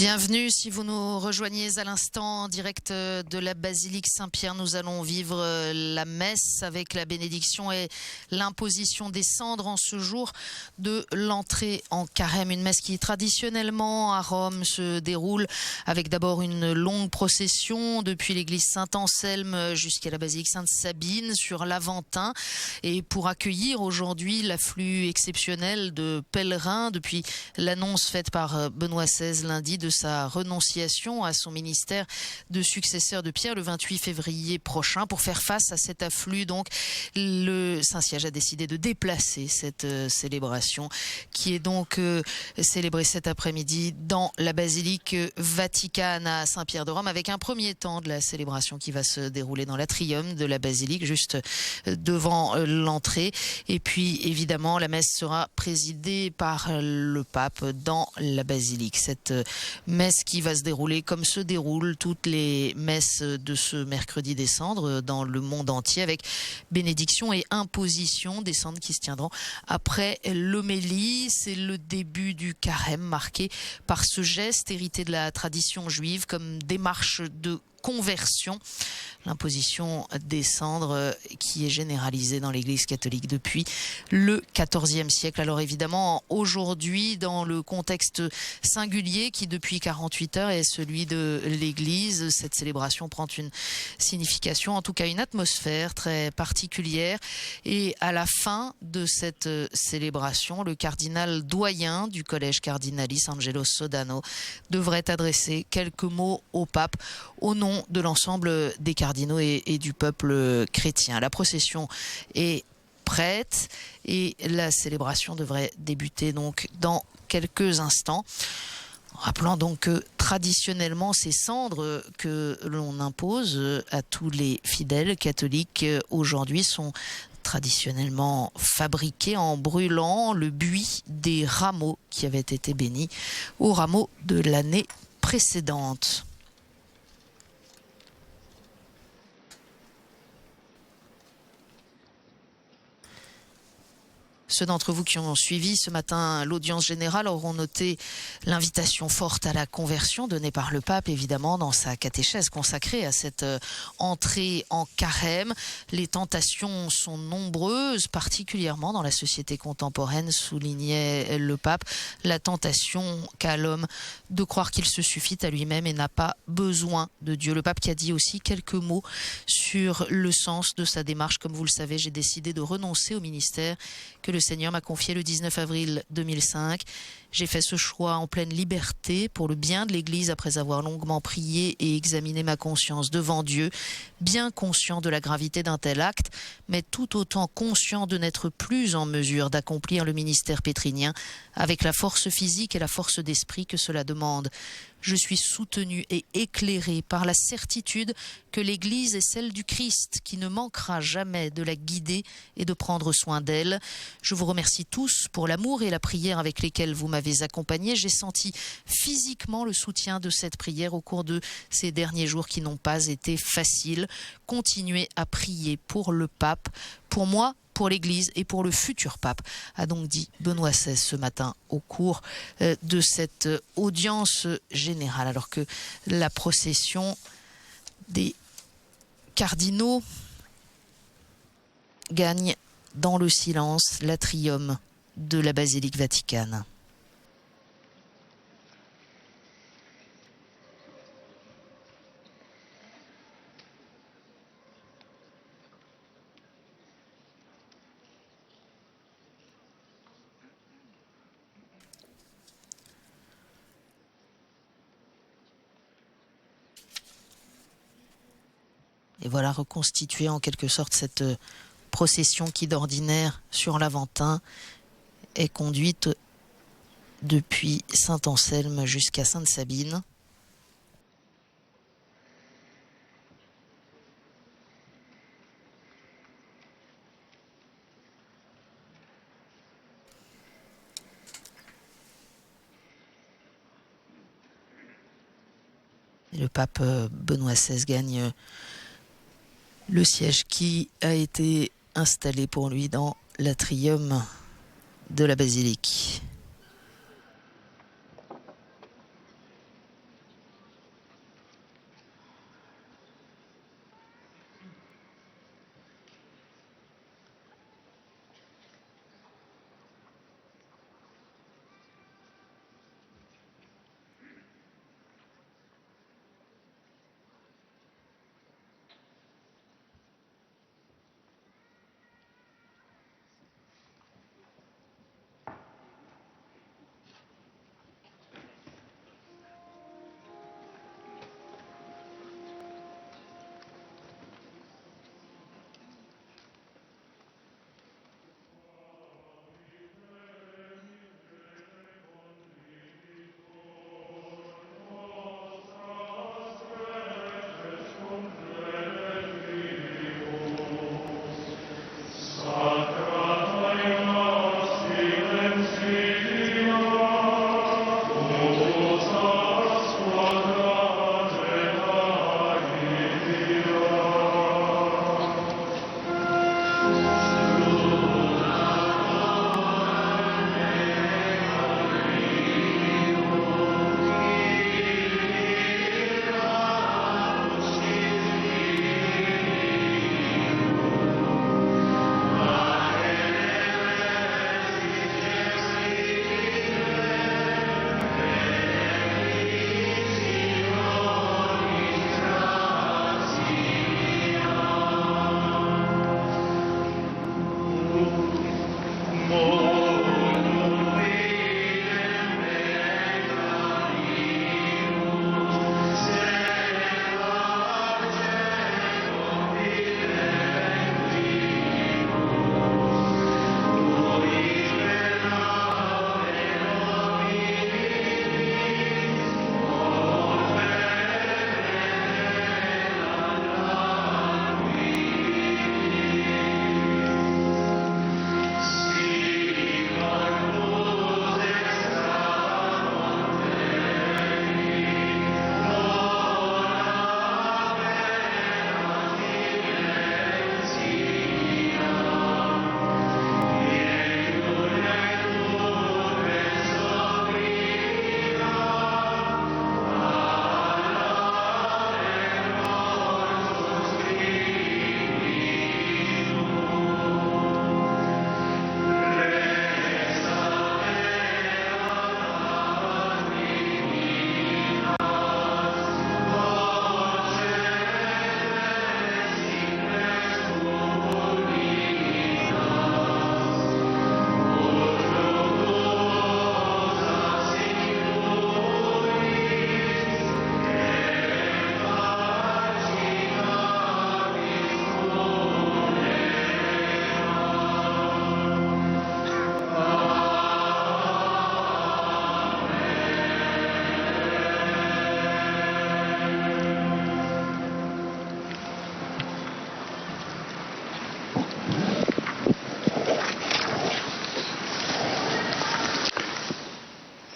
Bienvenue, si vous nous rejoignez à l'instant en direct de la basilique Saint-Pierre, nous allons vivre la messe avec la bénédiction et l'imposition des cendres en ce jour de l'entrée en carême. Une messe qui traditionnellement à Rome se déroule avec d'abord une longue procession depuis l'église Saint-Anselme jusqu'à la basilique Sainte-Sabine sur l'Aventin. Et pour accueillir aujourd'hui l'afflux exceptionnel de pèlerins depuis l'annonce faite par Benoît XVI lundi de sa renonciation à son ministère de successeur de Pierre le 28 février prochain. Pour faire face à cet afflux, donc, le Saint-Siège a décidé de déplacer cette célébration qui est donc célébrée cet après-midi dans la basilique Vaticane à Saint-Pierre de Rome, avec un premier temps de la célébration qui va se dérouler dans l'atrium de la basilique, juste devant l'entrée. Et puis, évidemment, la messe sera présidée par le pape dans la basilique. Cette messe qui va se dérouler comme se déroulent toutes les messes de ce mercredi des cendres dans le monde entier, avec bénédiction et imposition des cendres qui se tiendront après l'homélie. C'est le début du carême marqué par ce geste hérité de la tradition juive comme démarche de conversion, l'imposition des cendres qui est généralisée dans l'Église catholique depuis le XIVe siècle. Alors évidemment, aujourd'hui, dans le contexte singulier qui depuis 48 heures est celui de l'Église, cette célébration prend une signification, en tout cas une atmosphère très particulière. Et à la fin de cette célébration, le cardinal doyen du collège cardinalice, Angelo Sodano, devrait adresser quelques mots au pape au nom de l'ensemble des cardinaux et du peuple chrétien. La procession est prête et la célébration devrait débuter donc dans quelques instants. Rappelant donc que traditionnellement ces cendres que l'on impose à tous les fidèles catholiques aujourd'hui sont traditionnellement fabriqués en brûlant le buis des rameaux qui avaient été bénis aux rameaux de l'année précédente. Ceux d'entre vous qui ont suivi ce matin l'audience générale auront noté l'invitation forte à la conversion donnée par le pape, évidemment, dans sa catéchèse consacrée à cette entrée en carême. Les tentations sont nombreuses, particulièrement dans la société contemporaine, soulignait le pape. La tentation qu'a l'homme de croire qu'il se suffit à lui-même et n'a pas besoin de Dieu. Le pape qui a dit aussi quelques mots sur le sens de sa démarche. Comme vous le savez, j'ai décidé de renoncer au ministère que le Seigneur m'a confié le 19 avril 2005. J'ai fait ce choix en pleine liberté pour le bien de l'Église après avoir longuement prié et examiné ma conscience devant Dieu, bien conscient de la gravité d'un tel acte, mais tout autant conscient de n'être plus en mesure d'accomplir le ministère pétrinien avec la force physique et la force d'esprit que cela demande. Je suis soutenu et éclairé par la certitude que l'Église est celle du Christ, qui ne manquera jamais de la guider et de prendre soin d'elle. Je vous remercie tous pour l'amour et la prière avec lesquels vous m'avez accompagné. J'ai senti physiquement le soutien de cette prière au cours de ces derniers jours qui n'ont pas été faciles. Continuez à prier pour le pape, pour moi, pour l'Église et pour le futur pape, a donc dit Benoît XVI ce matin au cours de cette audience générale, alors que la procession des cardinaux gagne dans le silence l'atrium de la basilique Vaticane. Et voilà reconstituée en quelque sorte cette procession qui d'ordinaire sur l'Aventin est conduite depuis Saint-Anselme jusqu'à Sainte-Sabine. Et le pape Benoît XVI gagne le siège qui a été installé pour lui dans l'atrium de la basilique.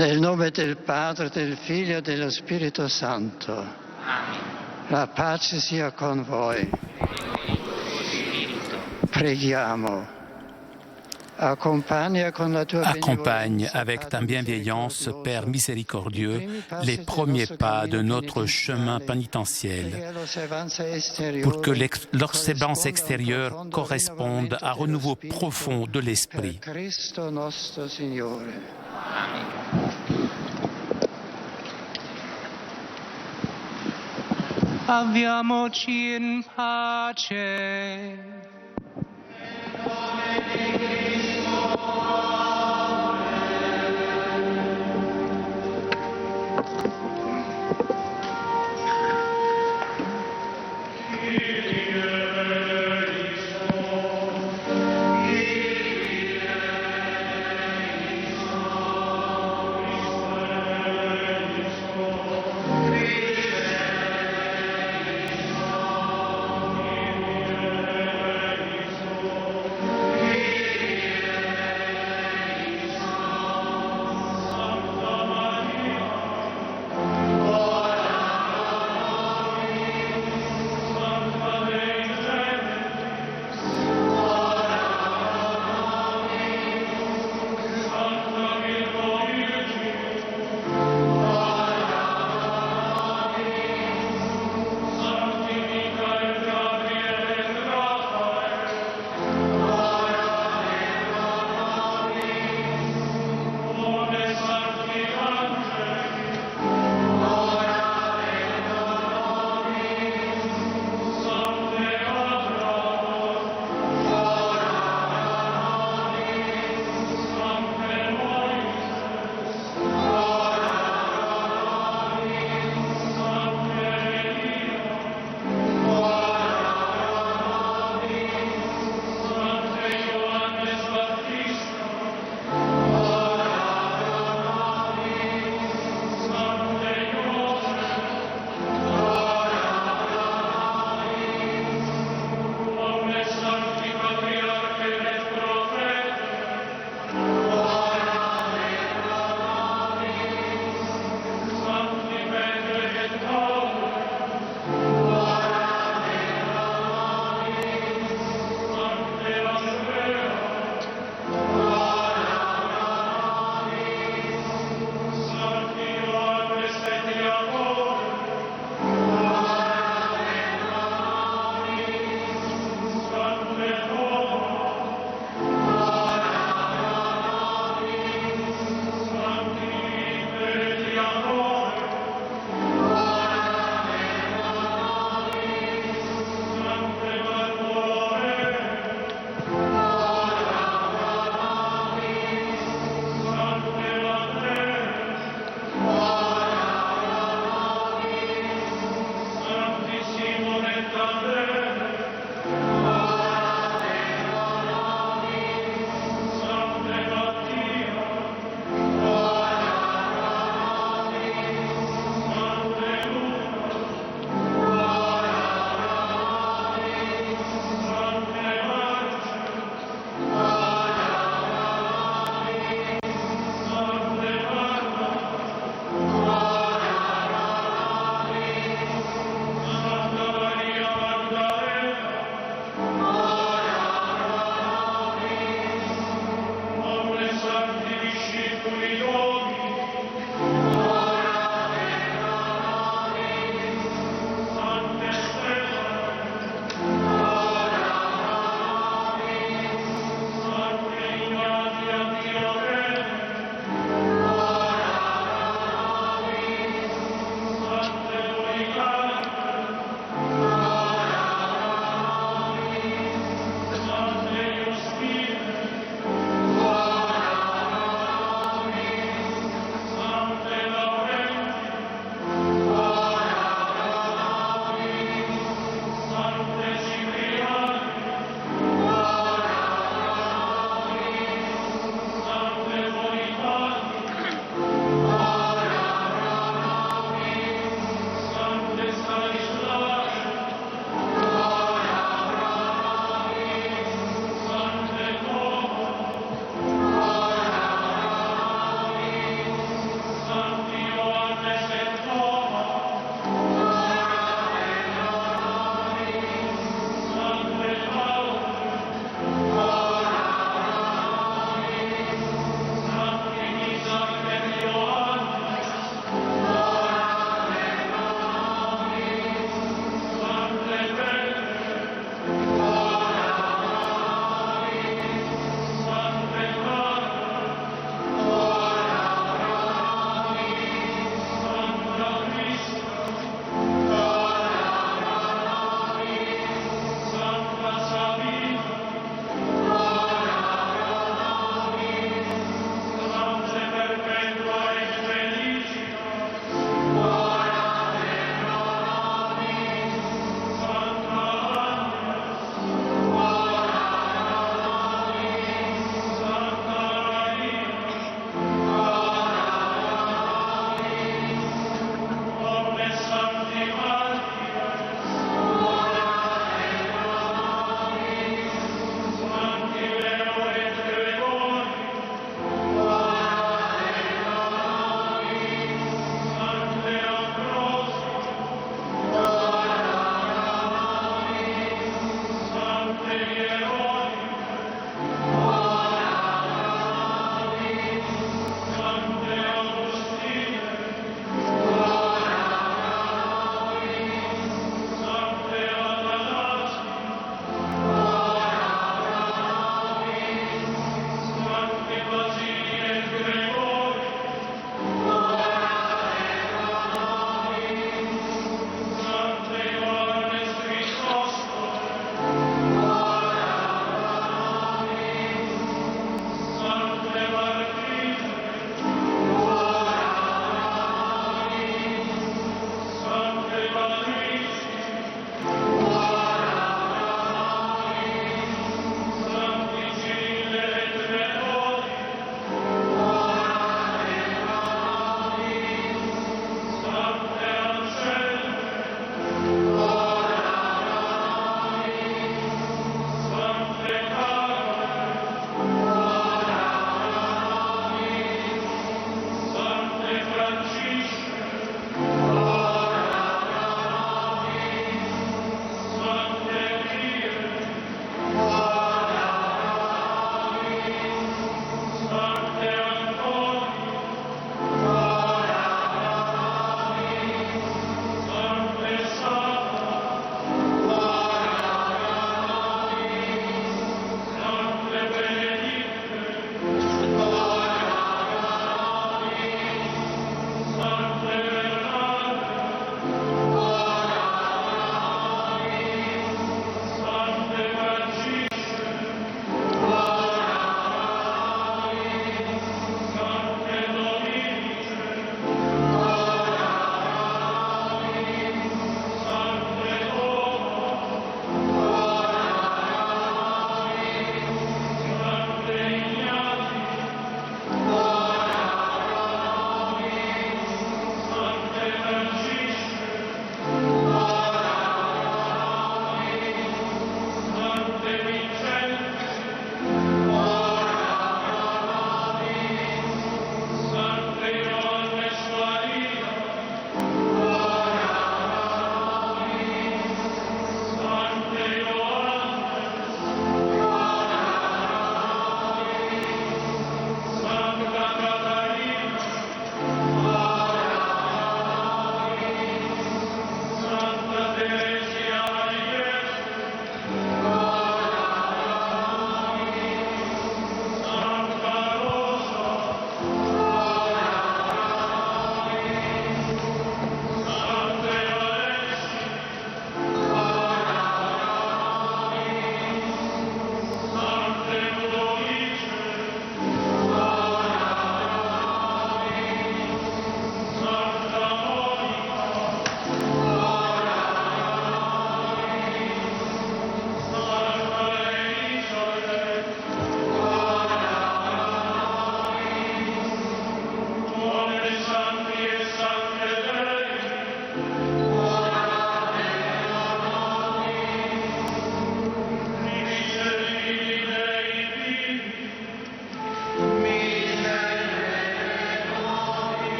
Nel nome del Padre, del Figlio e dello Spirito Santo. Amen. La pace sia con voi. Preghiamo. Accompagne avec ta bienveillance, Père miséricordieux, les premiers pas de notre chemin pénitentiel, pour que l'observance extérieure corresponde à un renouveau profond de l'esprit. Avviamoci in pace.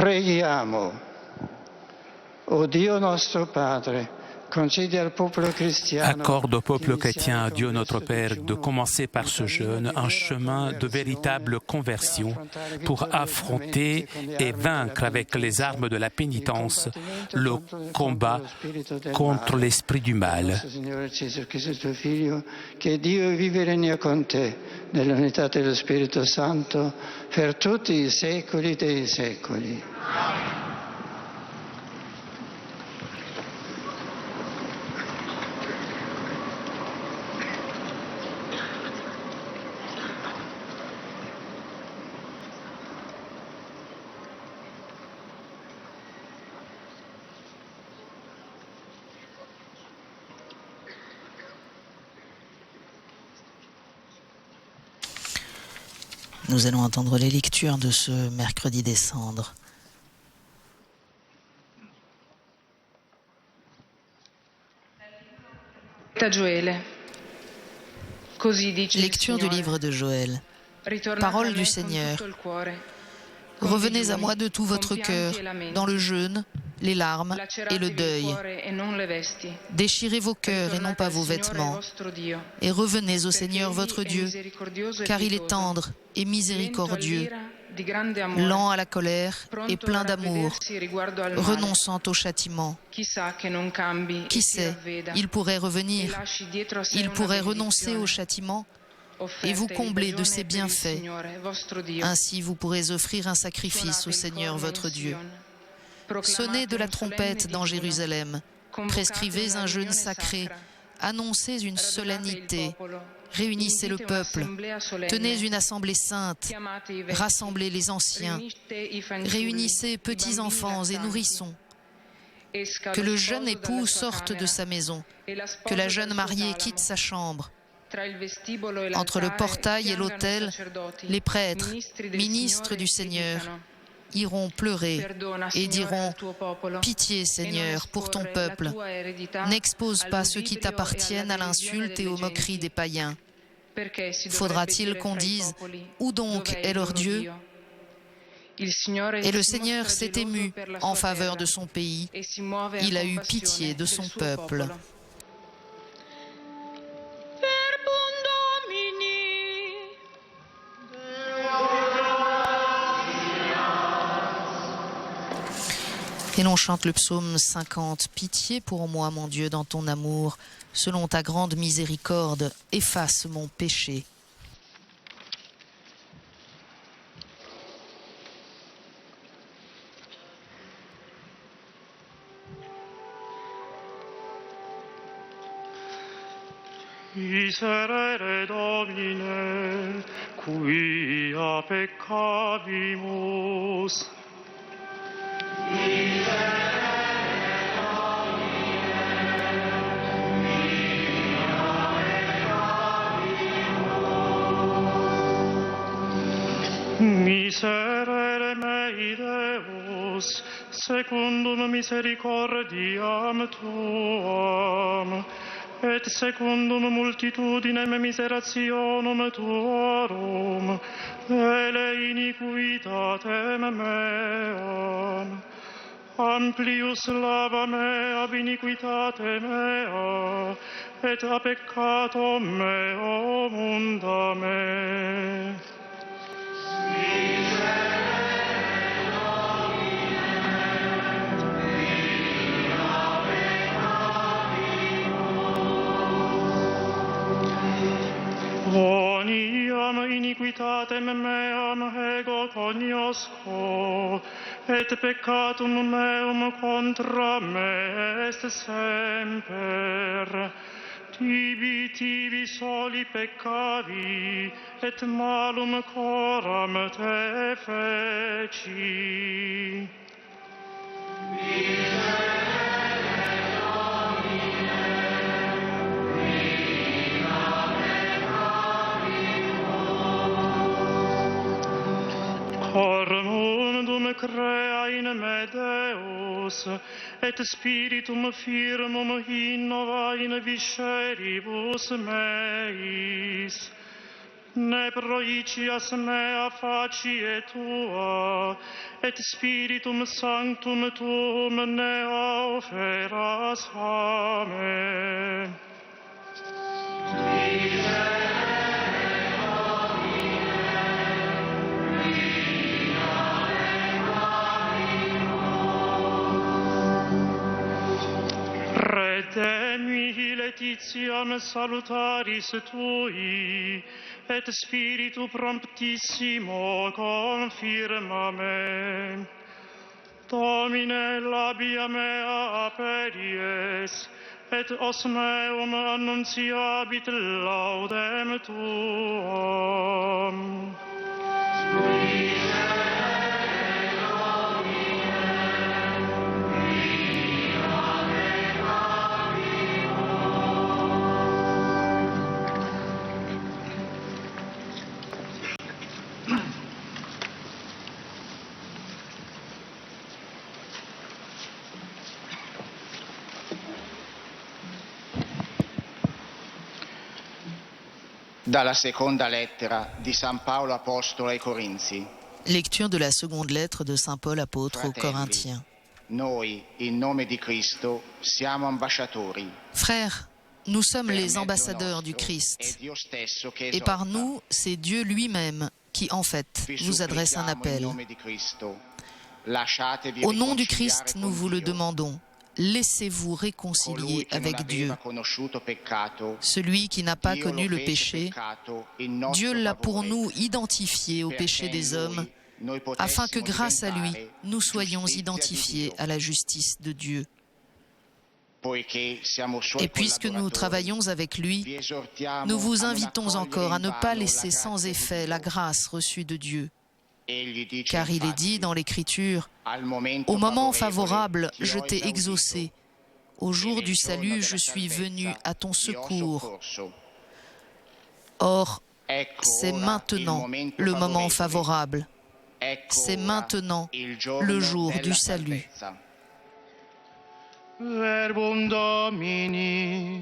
Preghiamo. O Dio nostro Padre, concedi al popolo cristiano. Accorde au peuple chrétien, Dieu notre Père, de commencer par ce jeûne un chemin de véritable conversion pour affronter et vaincre avec les armes de la pénitence le combat contre l'esprit du mal. Signore Gesù Cristo, tuo Figlio, che Dio vive e regna con te nell'unità dello Spirito Santo, per tutti i secoli dei secoli. Nous allons entendre les lectures de ce mercredi des Cendres. Lecture du livre de Joël. Parole du Seigneur. Revenez à moi de tout votre cœur, dans le jeûne, les larmes et le deuil. Déchirez vos cœurs et non pas vos vêtements. Et revenez au Seigneur votre Dieu, car il est tendre et miséricordieux, lent à la colère et plein d'amour, renonçant au châtiment. Qui sait, il pourrait revenir, il pourrait renoncer au châtiment et vous combler de ses bienfaits. Ainsi vous pourrez offrir un sacrifice au Seigneur votre Dieu. Sonnez de la trompette dans Jérusalem, prescrivez un jeûne sacré, annoncez une solennité, réunissez le peuple, tenez une assemblée sainte, rassemblez les anciens, réunissez petits enfants et nourrissons. Que le jeune époux sorte de sa maison, que la jeune mariée quitte sa chambre. Entre le portail et l'autel, les prêtres, ministres du Seigneur, iront pleurer et diront « Pitié, Seigneur, pour ton peuple. N'expose pas ceux qui t'appartiennent à l'insulte et aux moqueries des païens. Faudra-t-il qu'on dise « Où donc est leur Dieu ?» Et le Seigneur s'est ému en faveur de son pays. Il a eu pitié de son peuple. Et l'on chante le psaume 50. Pitié pour moi, mon Dieu, dans ton amour. Selon ta grande miséricorde, efface mon péché. Miserere Domine, quia peccavimus. Miserere mei Deus, secundum misericordiam Tuam, et secundum multitudinem miserationum Tuorum, ele iniquitatem meam. Amplius lava mea ab iniquitate mea, et a peccato meo munda me. Voniam iniquitatem meam ego cognosco, et peccatum meum contra me est semper. Tibi soli peccavi, et malum coram te feci. Cor mundum crea in me Deus, et spiritum firmum innova in visceribus meis. Ne proicias mea facie tua, et spiritum sanctum tuum ne oferas a me. Redemi laetitiam salutaris tui, et spiritu promptissimo confirma me. Domine labia mea aperies, et os meum annunciabit laudem tuum. Dalla seconda lettera di San Paolo Apostolo ai Corinzi. Lecture de la seconde lettre de Saint Paul apôtre aux Corinthiens. Noi, in nome di Cristo, siamo ambasciatori. Frères, nous sommes les ambassadeurs du Christ. Et par nous, c'est Dieu lui-même qui, en fait, vous adresse un appel. Au nom du Christ, nous vous le demandons. Laissez-vous réconcilier avec Dieu. Celui qui n'a pas connu le péché, Dieu l'a pour nous identifié au péché des hommes, afin que grâce à lui, nous soyons identifiés à la justice de Dieu. Et puisque nous travaillons avec lui, nous vous invitons encore à ne pas laisser sans effet la grâce reçue de Dieu. Car il est dit dans l'Écriture, « Au moment favorable, je t'ai exaucé. Au jour du salut, je suis venu à ton secours. » Or, c'est maintenant le moment favorable. C'est maintenant le jour du salut. Verbum Domini.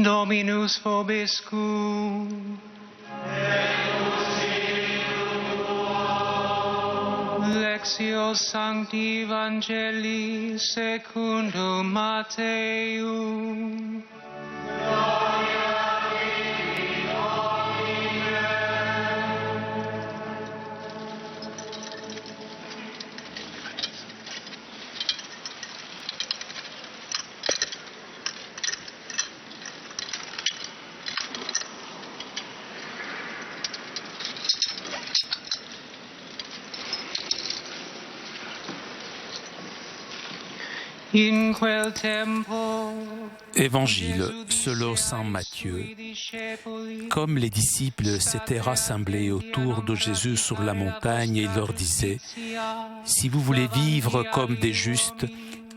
Dominus vobiscum. Lectio Sancti Evangelii secundum Matteum. In quel tempo, Évangile selon saint Matthieu. Comme les disciples s'étaient rassemblés autour de Jésus sur la montagne, il leur disait : « Si vous voulez vivre comme des justes,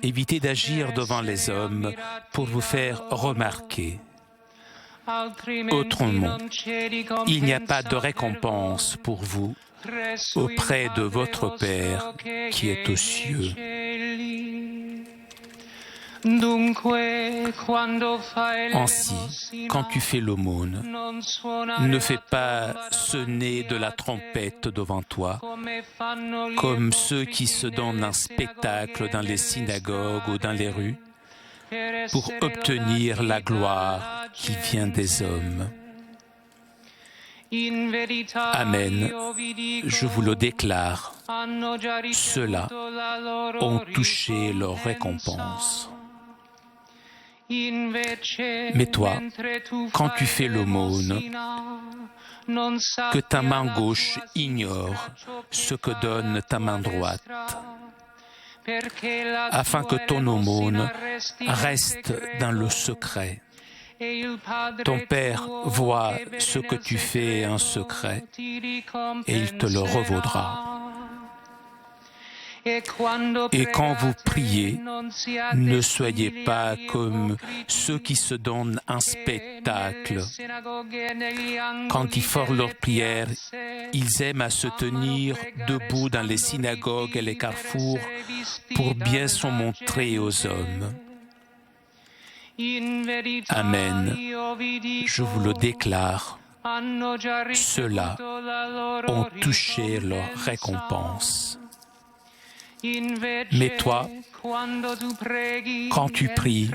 évitez d'agir devant les hommes pour vous faire remarquer. Autrement, il n'y a pas de récompense pour vous auprès de votre Père qui est aux cieux. » Ainsi, quand tu fais l'aumône, ne fais pas sonner de la trompette devant toi, comme ceux qui se donnent un spectacle dans les synagogues ou dans les rues, pour obtenir la gloire qui vient des hommes. Amen, je vous le déclare, ceux-là ont touché leur récompense. Mais toi, quand tu fais l'aumône, que ta main gauche ignore ce que donne ta main droite, afin que ton aumône reste dans le secret. Ton Père voit ce que tu fais en secret et il te le revaudra. Et quand vous priez, ne soyez pas comme ceux qui se donnent un spectacle. Quand ils font leur prière, ils aiment à se tenir debout dans les synagogues et les carrefours pour bien se montrer aux hommes. Amen, je vous le déclare, ceux-là ont touché leur récompense. Mais toi, quand tu pries,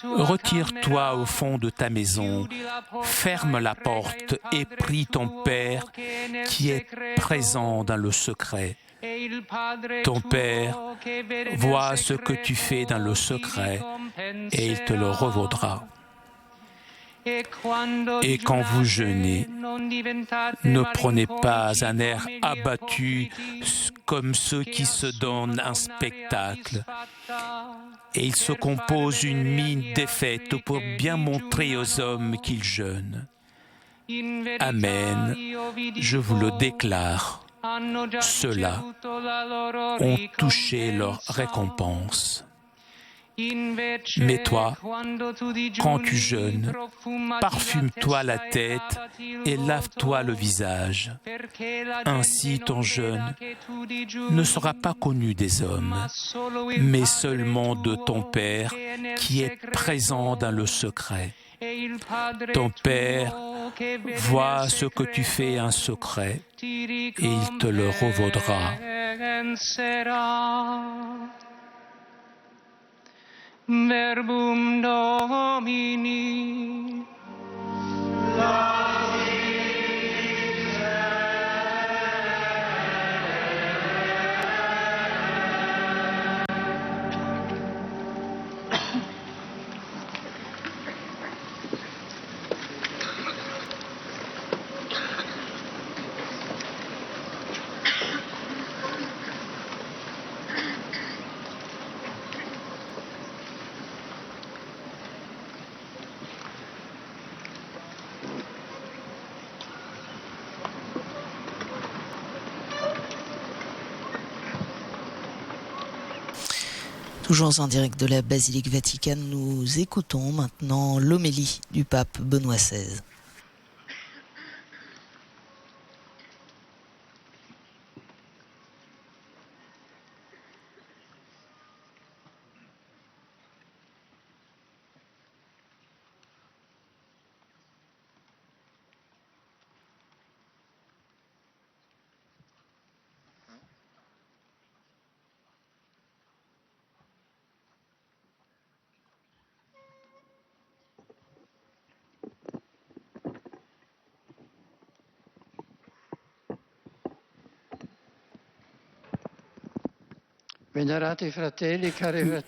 retire-toi au fond de ta maison, ferme la porte et prie ton Père qui est présent dans le secret. Ton Père voit ce que tu fais dans le secret et il te le revaudra. Et quand vous jeûnez, ne prenez pas un air abattu comme ceux qui se donnent un spectacle. Et ils se composent une mine défaite pour bien montrer aux hommes qu'ils jeûnent. Amen, je vous le déclare, ceux-là ont touché leur récompense. Mais toi, quand tu jeûnes, parfume-toi la tête et lave-toi le visage. Ainsi ton jeûne ne sera pas connu des hommes, mais seulement de ton Père qui est présent dans le secret. Ton Père voit ce que tu fais en secret et il te le revaudra. Verbum Domini. Toujours en direct de la Basilique Vaticane, nous écoutons maintenant l'homélie du pape Benoît XVI.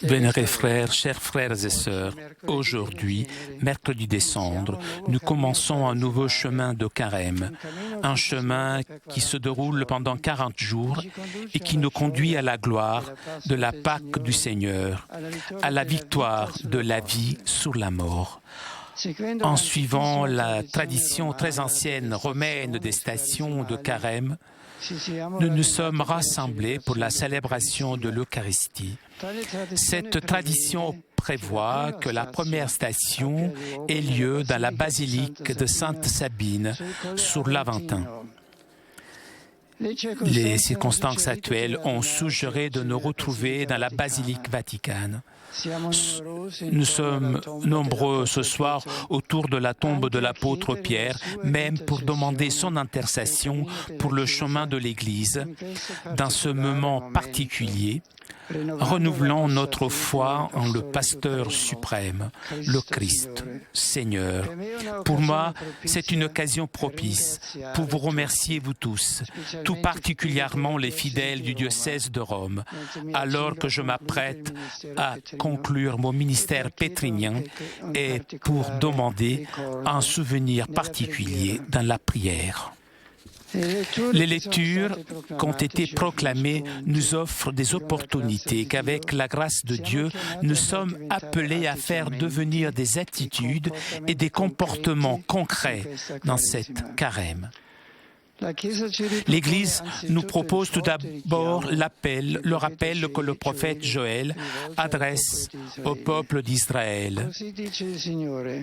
Vénérés frères, chers frères et sœurs, aujourd'hui, mercredi des Cendres, nous commençons un nouveau chemin de carême, un chemin qui se déroule pendant 40 jours et qui nous conduit à la gloire de la Pâque du Seigneur, à la victoire de la vie sur la mort. En suivant la tradition très ancienne romaine des stations de carême, nous nous sommes rassemblés pour la célébration de l'Eucharistie. Cette tradition prévoit que la première station ait lieu dans la basilique de Sainte-Sabine, sur l'Aventin. Les circonstances actuelles ont suggéré de nous retrouver dans la basilique vaticane. Nous sommes nombreux ce soir autour de la tombe de l'apôtre Pierre, même pour demander son intercession pour le chemin de l'Église. Dans ce moment particulier, renouvelons notre foi en le Pasteur suprême, le Christ, Seigneur. Pour moi, c'est une occasion propice pour vous remercier, vous tous, tout particulièrement les fidèles du diocèse de Rome, alors que je m'apprête à conclure mon ministère pétrinien et pour demander un souvenir particulier dans la prière. Les lectures qui ont été proclamées nous offrent des opportunités qu'avec la grâce de Dieu, nous sommes appelés à faire devenir des attitudes et des comportements concrets dans cette carême. L'Église nous propose tout d'abord le rappel que le prophète Joël adresse au peuple d'Israël.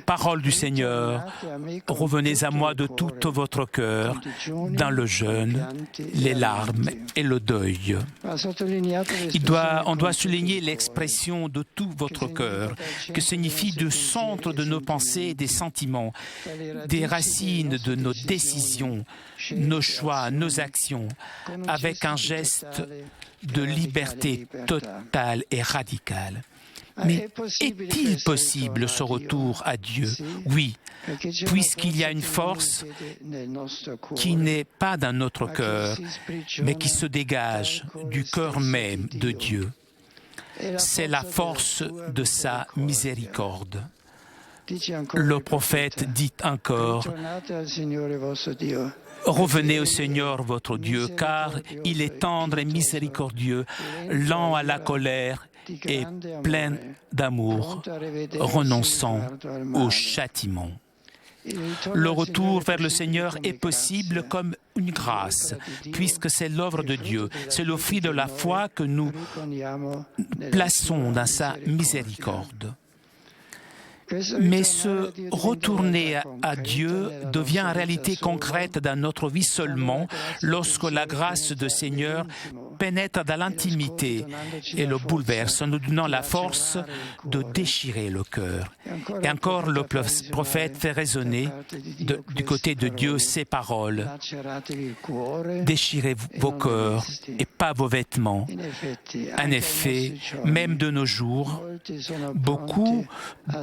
Parole du Seigneur, revenez à moi de tout votre cœur, dans le jeûne, les larmes et le deuil. On doit souligner l'expression de tout votre cœur, qui signifie du centre de nos pensées et des sentiments, des racines de nos décisions, nos choix, nos actions, avec un geste de liberté totale et radicale. Mais est-il possible ce retour à Dieu? Oui, puisqu'il y a une force qui n'est pas dans notre cœur, mais qui se dégage du cœur même de Dieu. C'est la force de sa miséricorde. Le prophète dit encore: revenez au Seigneur votre Dieu, car il est tendre et miséricordieux, lent à la colère et plein d'amour, renonçant au châtiment. Le retour vers le Seigneur est possible comme une grâce, puisque c'est l'œuvre de Dieu, c'est le fruit de la foi que nous plaçons dans sa miséricorde. Mais se retourner à Dieu devient une réalité concrète dans notre vie seulement lorsque la grâce du Seigneur pénètre dans l'intimité et le bouleverse, en nous donnant la force de déchirer le cœur. Et encore, le prophète fait résonner du côté de Dieu ces paroles: déchirez vos cœurs et pas vos vêtements. En effet, même de nos jours, beaucoup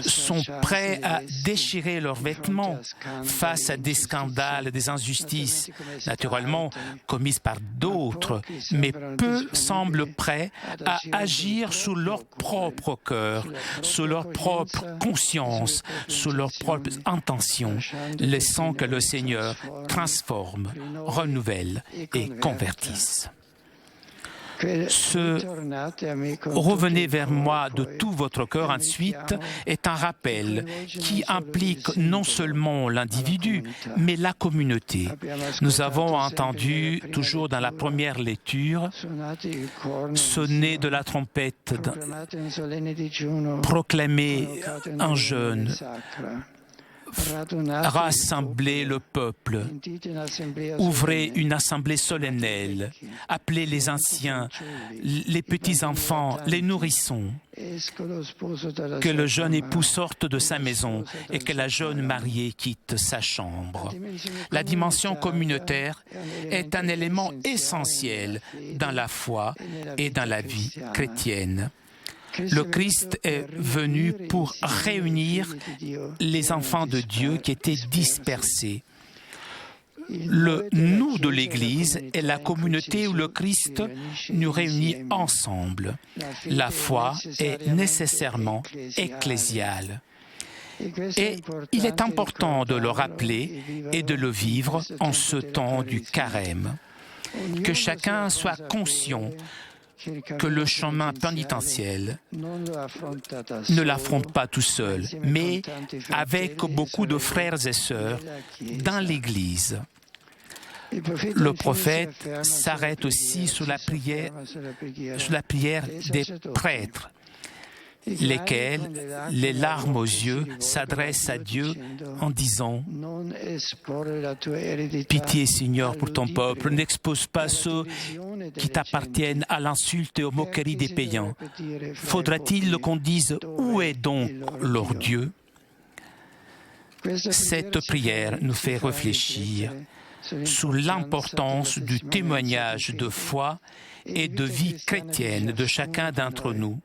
sont prêts à déchirer leurs vêtements face à des scandales, des injustices, naturellement commises par d'autres, mais peu semblent prêts à agir sous leur propre cœur, sous leur propre conscience, sous leurs propres intentions, laissant que le Seigneur transforme, renouvelle et convertisse. Ce « revenez vers moi de tout votre cœur » ensuite est un rappel qui implique non seulement l'individu, mais la communauté. Nous avons entendu, toujours dans la première lecture, sonner de la trompette, proclamer un jeûne, rassembler le peuple, ouvrez une assemblée solennelle, appelez les anciens, les petits-enfants, les nourrissons, que le jeune époux sorte de sa maison et que la jeune mariée quitte sa chambre. La dimension communautaire est un élément essentiel dans la foi et dans la vie chrétienne. Le Christ est venu pour réunir les enfants de Dieu qui étaient dispersés. Le nous de l'Église est la communauté où le Christ nous réunit ensemble. La foi est nécessairement ecclésiale. Et il est important de le rappeler et de le vivre en ce temps du carême. Que chacun soit conscient que le chemin pénitentiel ne l'affronte pas tout seul, mais avec beaucoup de frères et sœurs dans l'Église. Le prophète s'arrête aussi sur la prière des prêtres, lesquels, les larmes aux yeux, s'adressent à Dieu en disant « Pitié, Seigneur, pour ton peuple, n'expose pas ceux qui t'appartiennent à l'insulte et aux moqueries des païens. Faudra-t-il qu'on dise « Où est donc leur Dieu ?» Cette prière nous fait réfléchir sur l'importance du témoignage de foi et de vie chrétienne de chacun d'entre nous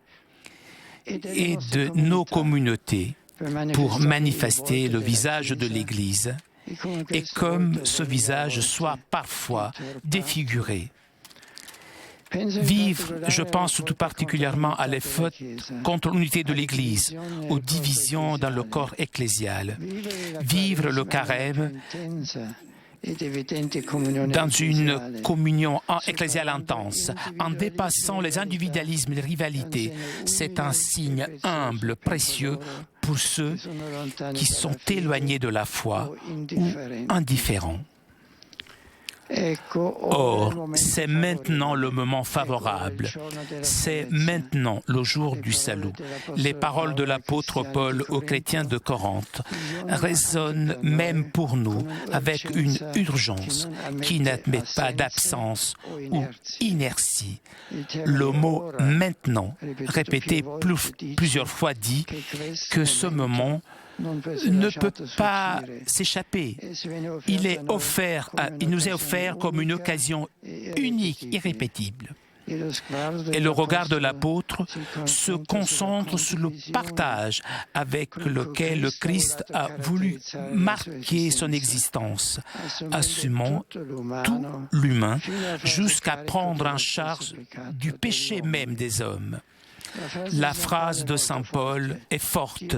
et de nos communautés pour manifester le visage de l'Église et comme ce visage soit parfois défiguré. Vivre, je pense tout particulièrement à l'effort contre l'unité de l'Église, aux divisions dans le corps ecclésial. Vivre le carême dans une communion ecclésiale intense, en dépassant les individualismes et les rivalités, c'est un signe humble, précieux pour ceux qui sont éloignés de la foi ou indifférents. Or, c'est maintenant le moment favorable, c'est maintenant le jour du salut. Les paroles de l'apôtre Paul aux chrétiens de Corinthe résonnent même pour nous avec une urgence qui n'admet pas d'absence ou inertie. Le mot « maintenant », répété plusieurs fois, dit que ce moment ne peut pas s'échapper. Il nous est offert comme une occasion unique, irrépétible. Et le regard de l'apôtre se concentre sur le partage avec lequel le Christ a voulu marquer son existence, assumant tout l'humain jusqu'à prendre en charge du péché même des hommes. La phrase de saint Paul est forte.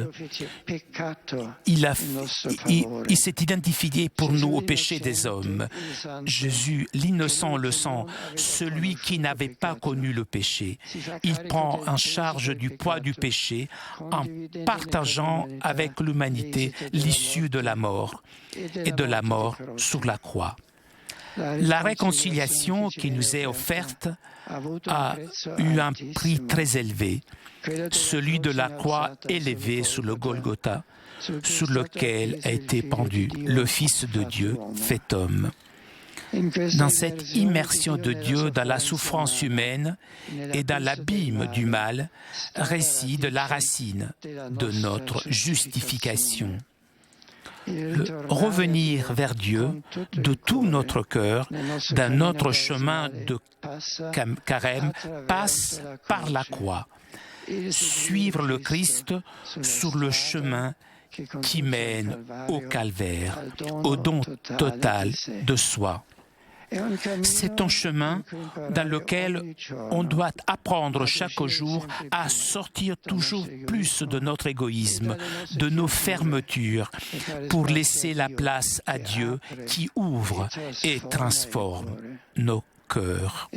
Il s'est identifié pour nous au péché des hommes. Jésus, l'innocent le sang, celui qui n'avait pas connu le péché. Il prend en charge du poids du péché en partageant avec l'humanité l'issue de la mort et de la mort sur la croix. La réconciliation qui nous est offerte a eu un prix très élevé, celui de la croix élevée sur le Golgotha, sur lequel a été pendu le Fils de Dieu fait homme. Dans cette immersion de Dieu dans la souffrance humaine et dans l'abîme du mal, réside la racine de notre justification. Revenir vers Dieu de tout notre cœur dans notre chemin de carême passe par la croix. Suivre le Christ sur le chemin qui mène au calvaire, au don total de soi. C'est un chemin dans lequel on doit apprendre chaque jour à sortir toujours plus de notre égoïsme, de nos fermetures, pour laisser la place à Dieu qui ouvre et transforme nos cœur.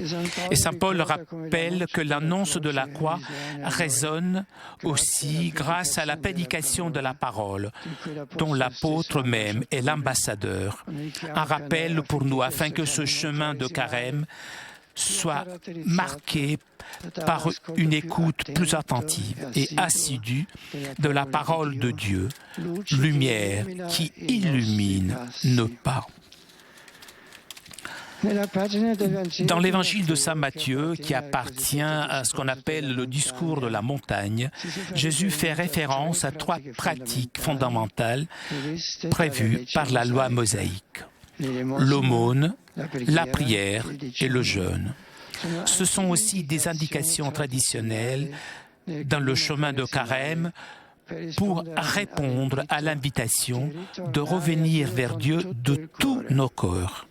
Et saint Paul rappelle que l'annonce de la croix résonne aussi grâce à la prédication de la parole, dont l'apôtre même est l'ambassadeur. Un rappel pour nous afin que ce chemin de carême soit marqué par une écoute plus attentive et assidue de la parole de Dieu, lumière qui illumine nos pas. Dans l'évangile de saint Matthieu, qui appartient à ce qu'on appelle le discours de la montagne, Jésus fait référence à 3 pratiques fondamentales prévues par la loi mosaïque: l'aumône, la prière et le jeûne. Ce sont aussi des indications traditionnelles dans le chemin de carême pour répondre à l'invitation de revenir vers Dieu de tous nos cœurs.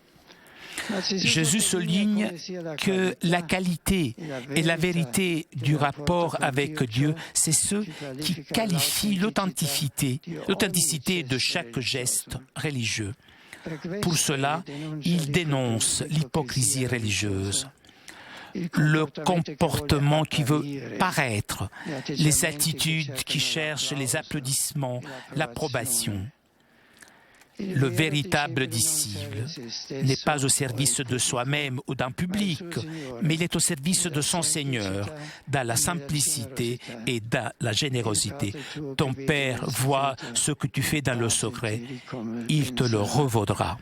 Jésus souligne que la qualité et la vérité du rapport avec Dieu, c'est ce qui qualifie l'authenticité de chaque geste religieux. Pour cela, il dénonce l'hypocrisie religieuse, le comportement qui veut paraître, les attitudes qui cherchent les applaudissements, l'approbation. Le véritable disciple n'est pas au service de soi-même ou d'un public, mais il est au service de son Seigneur, dans la simplicité et dans la générosité. Ton Père voit ce que tu fais dans le secret, il te le revaudra.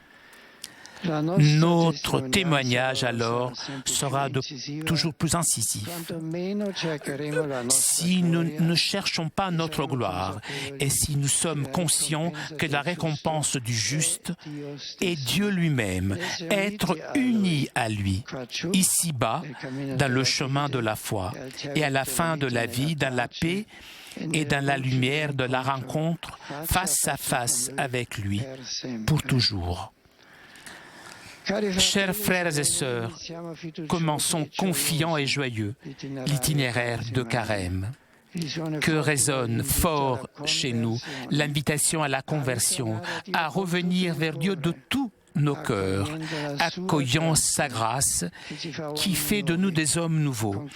Notre témoignage alors sera toujours plus incisif. Si nous ne cherchons pas notre gloire et si nous sommes conscients que la récompense du juste est Dieu lui-même, être unis à lui, ici-bas, dans le chemin de la foi, et à la fin de la vie, dans la paix et dans la lumière de la rencontre face à face avec lui, pour toujours. Chers frères et sœurs, commençons confiants et joyeux l'itinéraire de Carême. Que résonne fort chez nous l'invitation à la conversion, à revenir vers Dieu de tous nos cœurs, accueillant sa grâce qui fait de nous des hommes nouveaux,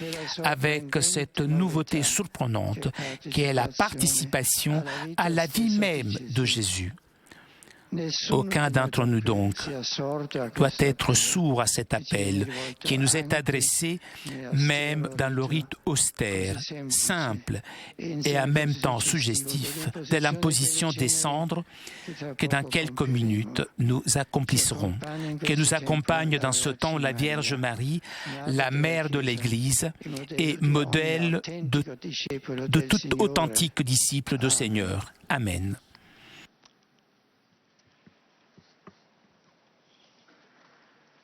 avec cette nouveauté surprenante qui est la participation à la vie même de Jésus. Aucun d'entre nous donc doit être sourd à cet appel qui nous est adressé même dans le rite austère, simple et en même temps suggestif de l'imposition des cendres que dans quelques minutes nous accomplisserons. Que nous accompagne dans ce temps la Vierge Marie, la mère de l'Église et modèle de tout authentique disciple du Seigneur. Amen.